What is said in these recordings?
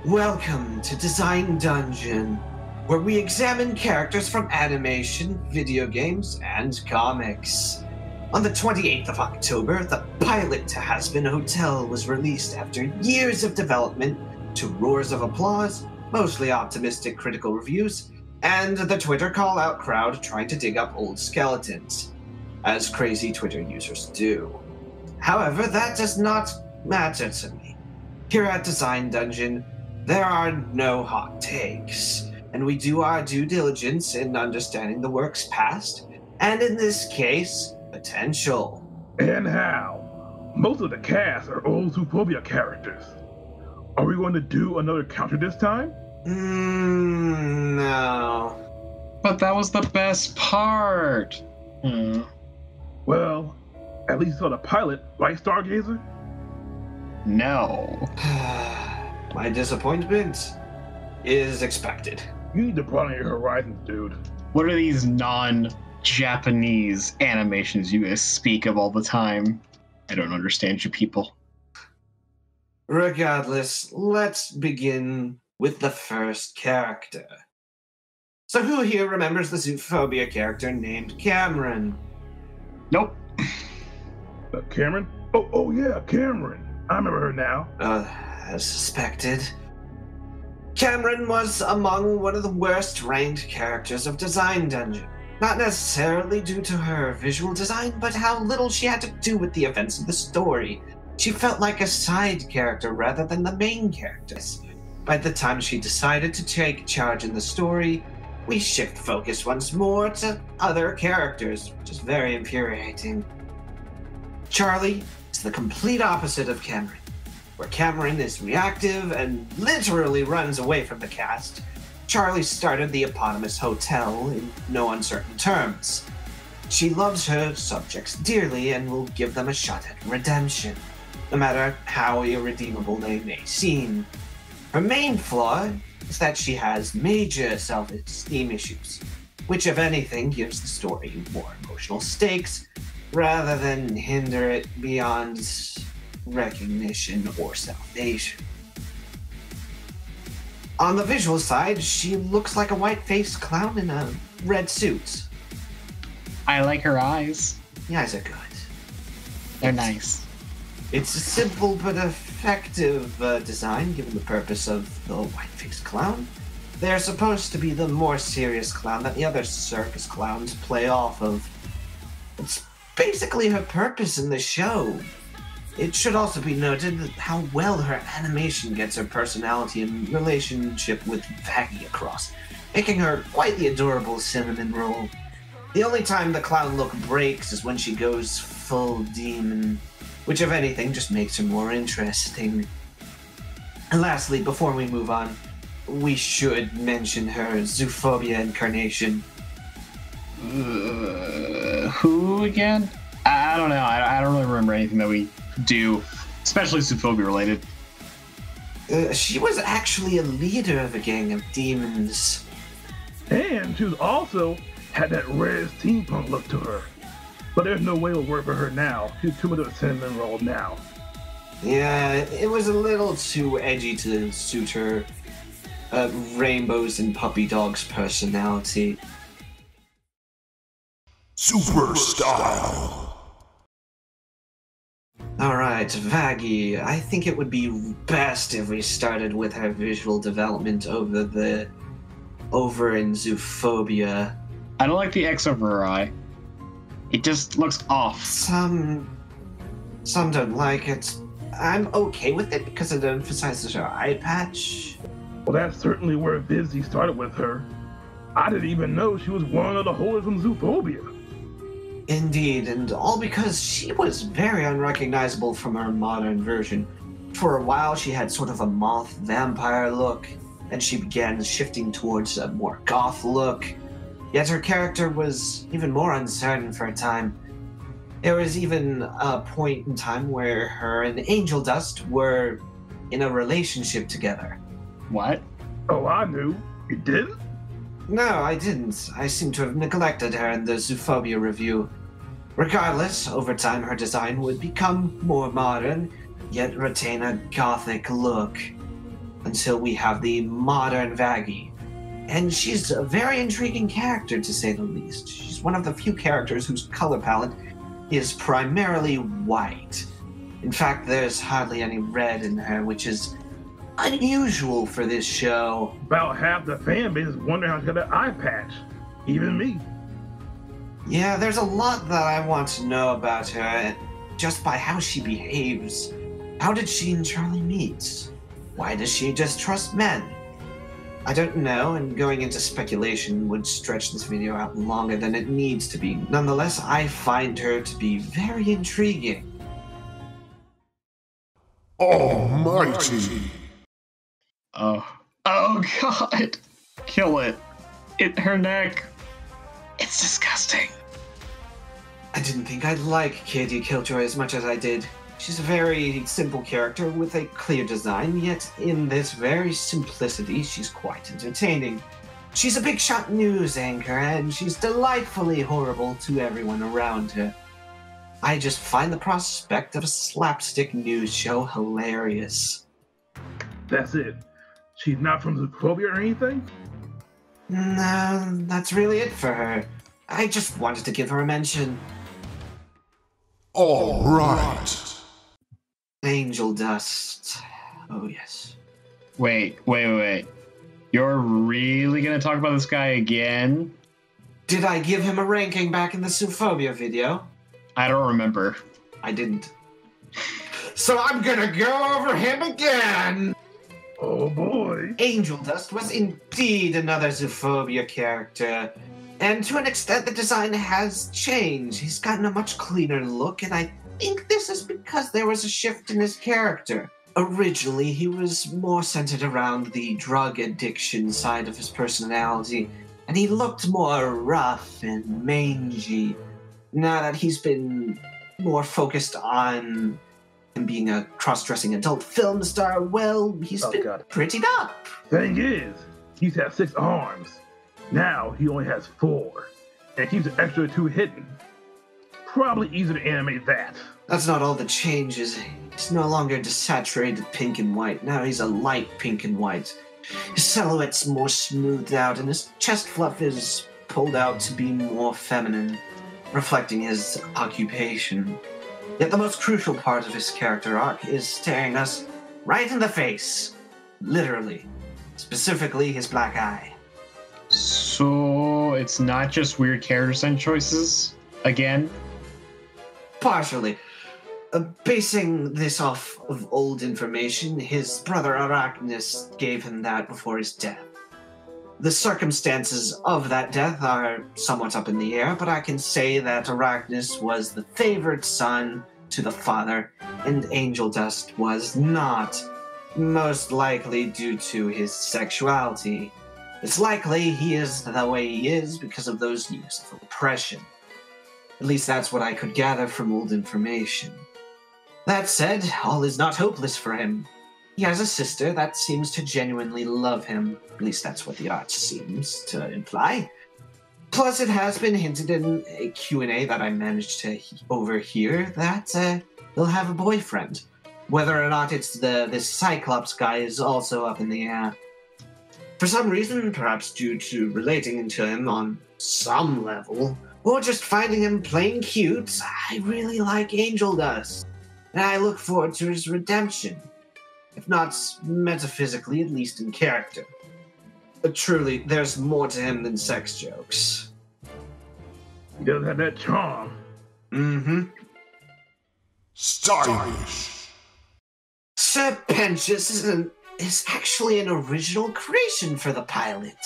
Welcome to Design Dungeon, where we examine characters from animation, video games, and comics. On the 28th of October, the pilot to Hazbin Hotel was released after years of development to roars of applause, mostly optimistic critical reviews, and the Twitter call-out crowd trying to dig up old skeletons, as crazy Twitter users do. However, that does not matter to me. Here at Design Dungeon, there are no hot takes, and we do our due diligence in understanding the work's past, and in this case, potential. And how? Most of the cast are old Zoophobia characters. Are we going to do another counter this time? No. But that was the best part. Well, at least you saw the pilot, right, Stargazer? No. My disappointment is expected. You need to broaden your horizons, dude. What are these non-Japanese animations you guys speak of all the time? I don't understand you people. Regardless, let's begin with the first character. So who here remembers the Zoophobia character named Cameron? Nope. Cameron? Oh yeah, Cameron. I remember her now. As suspected. Cameron was among one of the worst ranked characters of Design Dungeon. Not necessarily due to her visual design, but how little she had to do with the events of the story. She felt like a side character rather than the main characters. By the time she decided to take charge in the story, we shift focus once more to other characters, which is very infuriating. Charlie is the complete opposite of Cameron, where Cameron is reactive and literally runs away from the cast. Charlie started the eponymous hotel in no uncertain terms. She loves her subjects dearly and will give them a shot at redemption, no matter how irredeemable they may seem. Her main flaw is that she has major self-esteem issues, which if anything gives the story more emotional stakes, rather than hinder it beyond recognition or salvation. On the visual side, she looks like a white-faced clown in a red suit. I like her eyes. The eyes are good. They're nice. It's a simple but effective design given the purpose of the white-faced clown. They're supposed to be the more serious clown that the other circus clowns play off of. It's basically her purpose in the show. It should also be noted how well her animation gets her personality and relationship with Vaggie across, making her quite the adorable cinnamon roll. The only time the clown look breaks is when she goes full demon, which if anything just makes her more interesting. And lastly, before we move on, we should mention her Zoophobia incarnation. Who again? I don't know. I don't really remember anything that we do, especially Zoophobia related. She was actually a leader of a gang of demons. And she was also had that rare steampunk look to her. But there's no way it'll work for her now. She's too much of a cinnamon roll now. Yeah, it was a little too edgy to suit her rainbows and puppy dogs personality. Super style. Alright, Vaggie, I think it would be best if we started with her visual development over in Zoophobia. I don't like the X over her eye. It just looks off. Some don't like it. I'm okay with it because it emphasizes her eye patch. Well, that's certainly where Vivzie started with her. I didn't even know she was one of the holders from Zoophobia. Indeed, and all because she was very unrecognizable from her modern version. For a while, she had sort of a moth vampire look, and she began shifting towards a more goth look. Yet her character was even more uncertain for a time. There was even a point in time where her and Angel Dust were in a relationship together. What? Oh, I knew. You didn't? No, I didn't. I seem to have neglected her in the Zoophobia review. Regardless, over time her design would become more modern, yet retain a gothic look. until we have the modern Vaggie. And she's a very intriguing character, to say the least. She's one of the few characters whose color palette is primarily white. In fact, there's hardly any red in her, which is unusual for this show. About half the fan base is wondering how she got an eye patch. Even me. Yeah, there's a lot that I want to know about her, just by how she behaves. How did she and Charlie meet? Why does she just trust men? I don't know, and going into speculation would stretch this video out longer than it needs to be. Nonetheless, I find her to be very intriguing. Almighty. Oh God. Kill it. Her neck. It's disgusting. I didn't think I'd like KD Killjoy as much as I did. She's a very simple character with a clear design, yet in this very simplicity, she's quite entertaining. She's a big shot news anchor, and she's delightfully horrible to everyone around her. I just find the prospect of a slapstick news show hilarious. That's it. She's not from Zoophobia or anything? No, that's really it for her. I just wanted to give her a mention. All right. Angel dust. Oh, yes. Wait. You're really gonna talk about this guy again? Did I give him a ranking back in the Zoophobia video? I don't remember. I didn't. So I'm gonna go over him again! Oh boy. Angel Dust was indeed another Zoophobia character. And to an extent, the design has changed. He's gotten a much cleaner look, and I think this is because there was a shift in his character. Originally, he was more centered around the drug addiction side of his personality, and he looked more rough and mangy. Now that he's been more focused on him being a cross-dressing adult film star, well, he's been prettied up. Thing is, he's had 6 arms. Now he only has 4, and keeps an extra 2 hidden. Probably easier to animate that. That's not all the changes. He's no longer desaturated pink and white. Now he's a light pink and white. His silhouette's more smoothed out, and his chest fluff is pulled out to be more feminine, reflecting his occupation. Yet the most crucial part of his character arc is staring us right in the face. Literally. Specifically, his black eye. So it's not just weird character design choices again? Partially. Basing this off of old information, his brother Arachnus gave him that before his death. The circumstances of that death are somewhat up in the air, but I can say that Arachnus was the favored son to the father, and Angel Dust was not, most likely due to his sexuality. It's likely he is the way he is because of those years of oppression. At least that's what I could gather from old information. That said, all is not hopeless for him. He has a sister that seems to genuinely love him. At least that's what the art seems to imply. Plus, it has been hinted in a Q&A that I managed to overhear that he'll have a boyfriend. Whether or not it's this Cyclops guy is also up in the air. For some reason, perhaps due to relating to him on some level, or just finding him plain cute, I really like Angel Dust. And I look forward to his redemption. If not metaphysically, at least in character. But truly, there's more to him than sex jokes. He does have that charm. Mm-hmm. Stylish. Serpentious is actually an original creation for the pilot.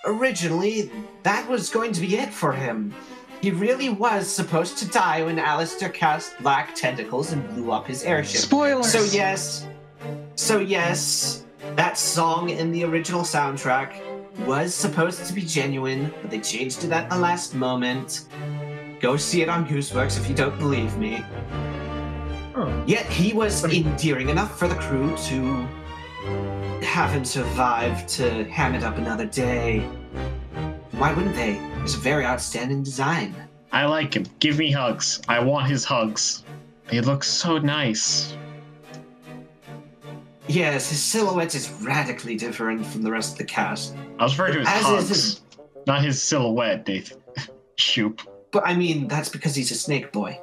Originally, that was going to be it for him. He really was supposed to die when Alistair cast black tentacles and blew up his airship. Spoilers! So yes, that song in the original soundtrack was supposed to be genuine, but they changed it at the last moment. Go see it on Gooseworks if you don't believe me. Oh. Yet he was endearing enough for the crew to have him survive to ham it up another day. Why wouldn't they? It's a very outstanding design. I like him. Give me hugs. I want his hugs. They look so nice. Yes, his silhouette is radically different from the rest of the cast. I was referring to his As is hunks, not his silhouette, Nathan. Shoop. But I mean, that's because he's a snake boy.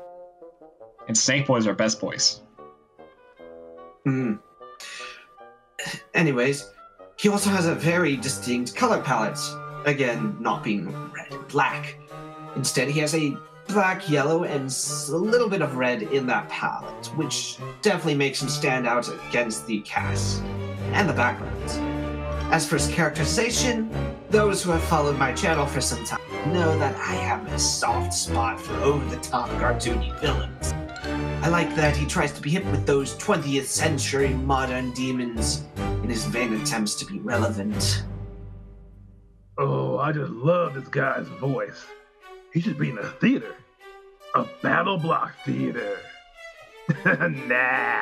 And snake boys are best boys. Anyways, he also has a very distinct color palette. Again, not being red and black. Instead, he has a black, yellow, and a little bit of red in that palette, which definitely makes him stand out against the cast and the backgrounds. As for his characterization, those who have followed my channel for some time know that I have a soft spot for over-the-top cartoony villains. I like that he tries to be hip with those 20th century modern demons in his vain attempts to be relevant. Oh, I just love this guy's voice. He should be in a theater. A battle block theater. Nah.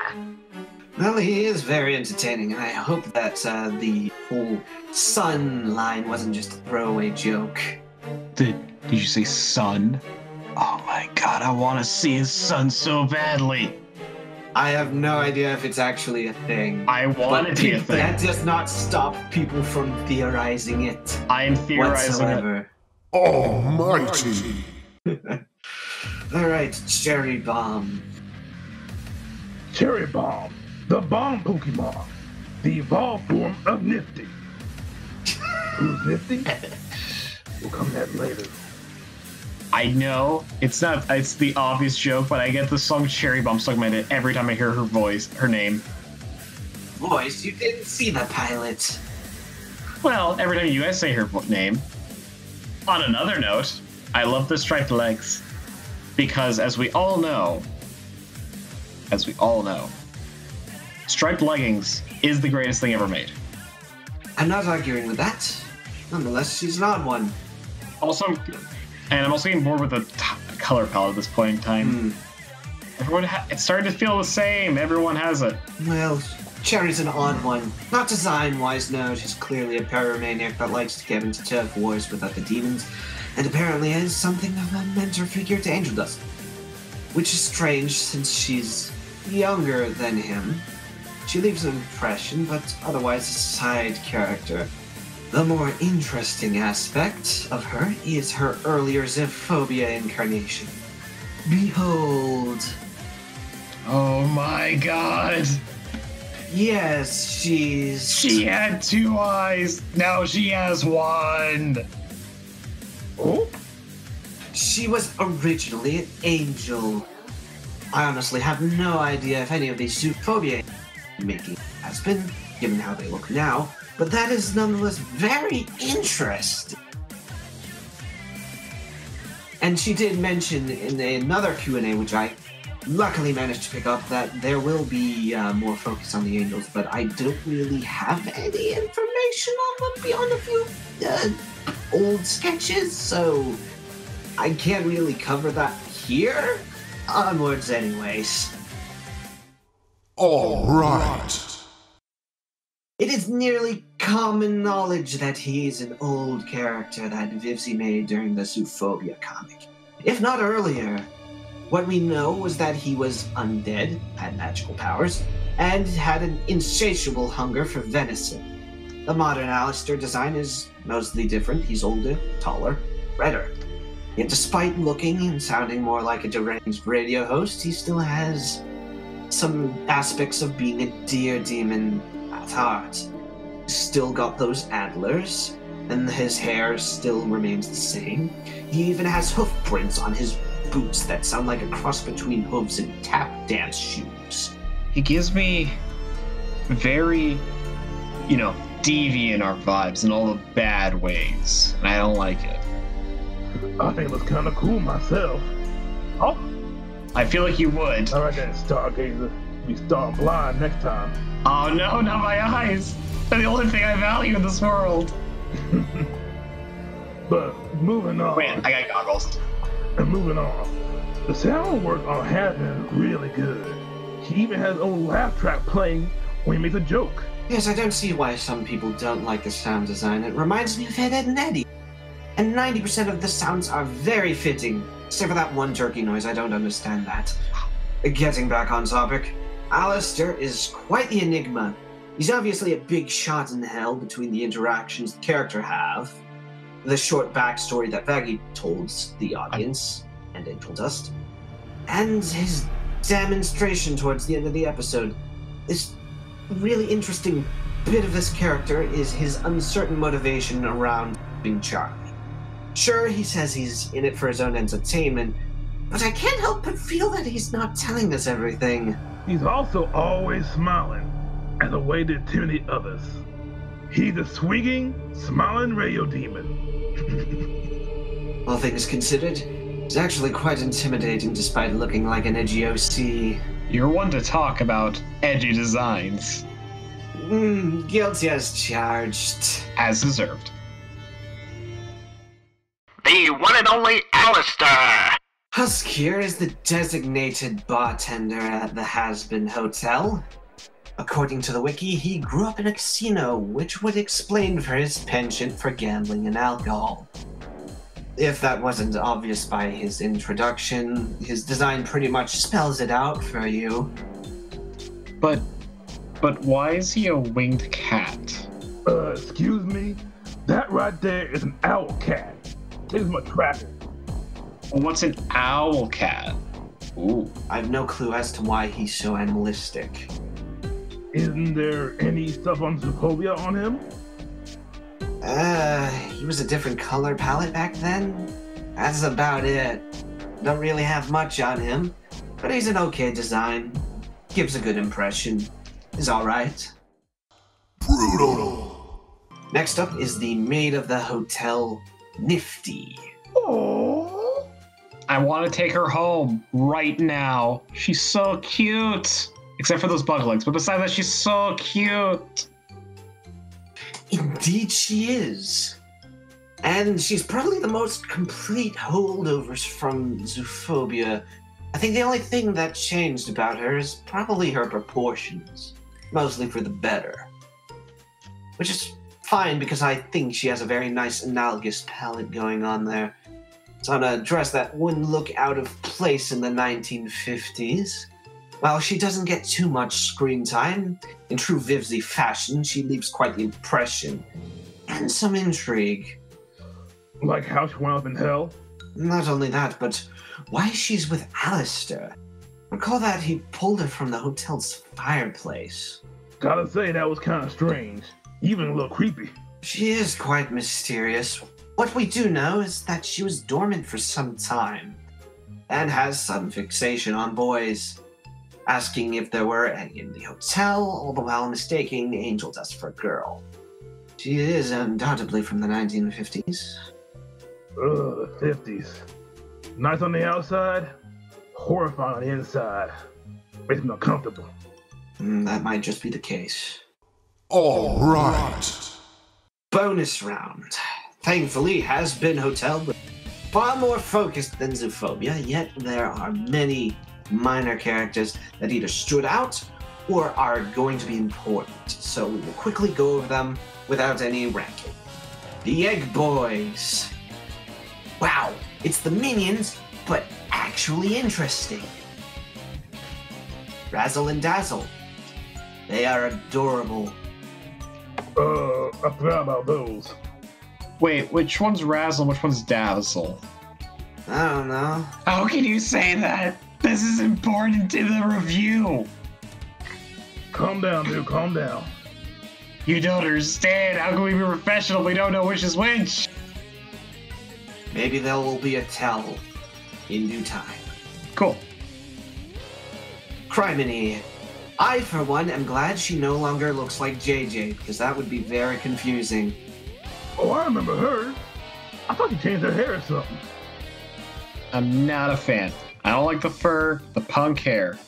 Well, he is very entertaining, and I hope that the whole sun line wasn't just a throwaway joke. Did you say son? Oh my god, I want to see his son so badly. I have no idea if it's actually a thing. I want it to be a thing. That does not stop people from theorizing it. I am theorizing whatsoever. Almighty. Alright, Cherry Bomb. Cherry Bomb, the bomb Pokemon, the evolved form of Nifty. Who's Nifty? We'll come to that later. I know it's the obvious joke, but I get the song Cherry Bomb stuck in my head every time I hear her name. Voice, you didn't see the pilot. Well, every time you guys say her name. On another note, I love the striped legs because as we all know, striped leggings is the greatest thing ever made. I'm not arguing with that. Nonetheless, she's an odd one. Also, and I'm also getting bored with the color palette at this point in time. It's starting to feel the same. Everyone has it. Well, Cherry's an odd one. Not design-wise, no. She's clearly a pyromaniac that likes to get into turf wars with other demons, and apparently is something of a mentor figure to Angel Dust. Which is strange, since she's younger than him. She leaves an impression, but otherwise a side character. The more interesting aspect of her is her earlier Zoophobia incarnation. Behold. Oh my god. Yes, She had 2 eyes. Now she has 1. Oh? She was originally an angel. I honestly have no idea if any of these Zoophobia making has been, given how they look now, but that is nonetheless very interesting. And she did mention in another Q&A, which I luckily managed to pick up, that there will be more focus on the angels, but I don't really have any information on them beyond a few old sketches, so I can't really cover that here. Onwards anyways. All right. It is nearly common knowledge that he's an old character that Vivzi made during the Zoophobia comic. If not earlier, what we know was that he was undead, had magical powers, and had an insatiable hunger for venison. The modern Alistair design is mostly different. He's older, taller, redder. Yet despite looking and sounding more like a deranged radio host, he still has some aspects of being a deer demon at heart. He's still got those antlers, and his hair still remains the same. He even has hoof prints on his boots that sound like a cross between hooves and tap dance shoes. He gives me very, deviant vibes in all the bad ways, and I don't like it. I think it looks kind of cool myself. Oh, I feel like you would. all right then, Stargazer. We start blind next time. Oh no, not my eyes! They're the only thing I value in this world. But moving on. Wait, I got goggles. And moving on. The sound work on Hazbin is really good. He even has his own laugh track playing when he makes a joke. Yes, I don't see why some people don't like the sound design. It reminds me of Ed, Edd and Eddy. And 90% of the sounds are very fitting. Except for that one jerky noise, I don't understand that. Getting back on topic, Alistair is quite the enigma. He's obviously a big shot in hell between the interactions the character have, the short backstory that Vaggie told the audience, and Angel Dust, and his demonstration towards the end of the episode. This really interesting bit of this character is his uncertain motivation around being Charlie. Sure, he says he's in it for his own entertainment, but I can't help but feel that he's not telling us everything. He's also always smiling as a way to intimidate others. He's a swinging, smiling radio demon. All things considered, he's actually quite intimidating despite looking like an edgy OC. You're one to talk about edgy designs. Guilty as charged. As deserved. The one and only Alistair! Huskier is the designated bartender at the Hazbin Hotel. According to the wiki, he grew up in a casino, which would explain for his penchant for gambling and alcohol. If that wasn't obvious by his introduction, his design pretty much spells it out for you. But why is he a winged cat? Excuse me? That right there is an owl cat. This is my tracker. What's an owl cat? Ooh. I have no clue as to why he's so animalistic. Isn't there any stuff on Zoophobia on him? He was a different color palette back then. That's about it. Don't really have much on him, but he's an okay design. Gives a good impression. Is alright. Brutal. Next up is the maid of the hotel, Nifty. Oh, I want to take her home right now. She's so cute. Except for those bug legs, but besides that, she's so cute. Indeed she is. And she's probably the most complete holdovers from Zoophobia. I think the only thing that changed about her is probably her proportions. Mostly for the better. Which is fine because I think she has a very nice analogous palette going on there. It's on a dress that wouldn't look out of place in the 1950s. While she doesn't get too much screen time, in true Vivziepop fashion, she leaves quite the impression. And some intrigue. like how she went up in hell? Not only that, but why she's with Alistair. Recall that he pulled her from the hotel's fireplace. Gotta say, that was kind of strange. Even a little creepy. She is quite mysterious. What we do know is that she was dormant for some time, and has some fixation on boys, asking if there were any in the hotel, all the while mistaking Angel Dust for a girl. She is undoubtedly from the 1950s. The 50s. Nice on the outside, horrifying on the inside. Makes me uncomfortable. That might just be the case. All right. Bonus round. Thankfully, Hazbin Hotel was far more focused than Zoophobia, yet there are many minor characters that either stood out or are going to be important. So we will quickly go over them without any ranking. The Egg Boys. Wow, it's the minions, but actually interesting. Razzle and Dazzle. They are adorable. I forgot about those. Wait, which one's Razzle and which one's Dazzle? I don't know. How can you say that? This is important to the review. Calm down, dude, calm down. You don't understand. How can we be professional if we don't know which is which? Maybe there will be a tell in due time. Cool. Criminy. I, for one, am glad she no longer looks like JJ, because that would be very confusing. Oh, I remember her. I thought you changed her hair or something. I'm not a fan. I don't like the fur, the punk hair.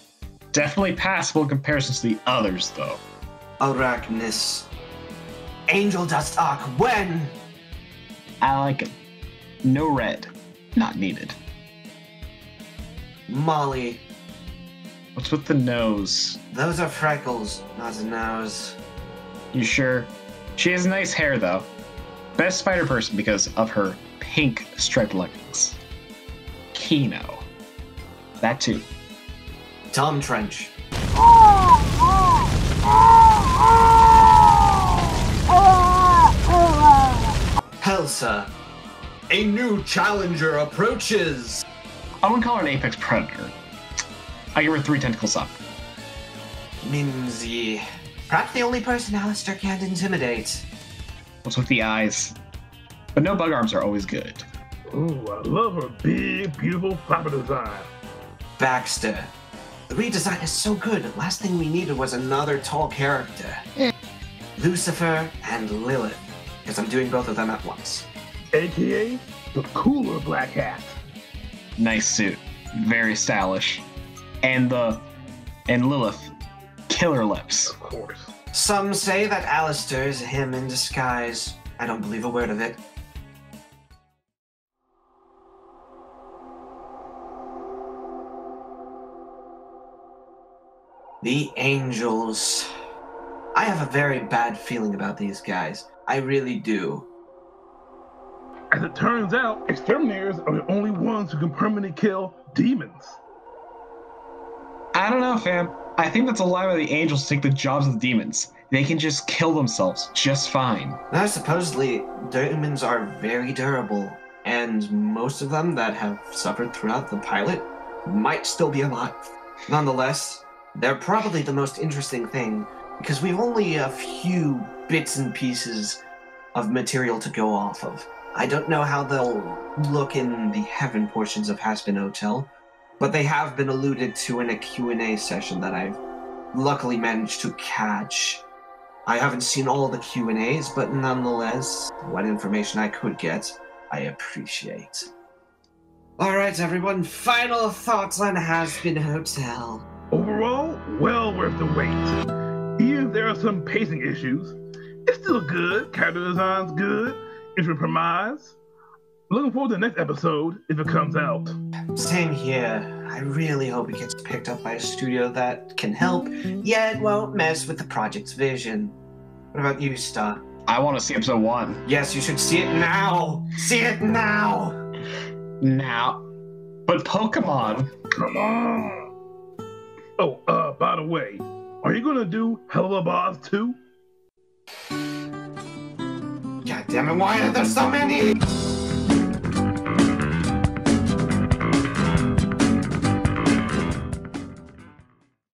Definitely passable in comparison to the others, though. Arachnus. Angel Dust Arc, when? I like it. No red. Not needed. Molly. What's with the nose? Those are freckles, not a nose. You sure? She has nice hair, though. Best spider person because of her pink striped leggings. Kino. That too. Tom Trench. Sparta. A new challenger approaches. I wouldn't call her an apex predator. I give her 3 tentacles up. Mimsy. Perhaps the only person Alistair can't intimidate. What's with the eyes? But no bug arms are always good. Ooh, I love her big, beautiful flapper design. Baxter. The redesign is so good. The last thing we needed was another tall character. Lucifer and Lilith. Because I'm doing both of them at once. AKA the cooler Black Hat. Nice suit. Very stylish. And Lilith. Killer lips. Of course. Some say that Alistair is him in disguise. I don't believe a word of it. The Angels. I have a very bad feeling about these guys. I really do. As it turns out, exterminators are the only ones who can permanently kill demons. I don't know, fam. I think that's a lie by the angels to take the jobs of the demons. They can just kill themselves just fine. Now, supposedly, demons are very durable, and most of them that have suffered throughout the pilot might still be alive. Nonetheless, they're probably the most interesting thing, because we've only a few bits and pieces of material to go off of. I don't know how they'll look in the heaven portions of Hazbin Hotel, but they have been alluded to in a Q&A session that I've luckily managed to catch. I haven't seen all the Q&As, but nonetheless, what information I could get, I appreciate. Alright everyone, final thoughts on Hazbin Hotel. Overall, well worth the wait. Even if there are some pacing issues, it's still good. Character design's good. Intro premise. Looking forward to the next episode if it comes out. Same here. I really hope it gets picked up by a studio that can help, yet won't mess with the project's vision. What about you, Star? I want to see episode 1. Yes, you should see it now! See it now! Now. But Pokemon. Come on. Oh, by the way, are you gonna do Hello Boss 2? God damn it, why are there so many?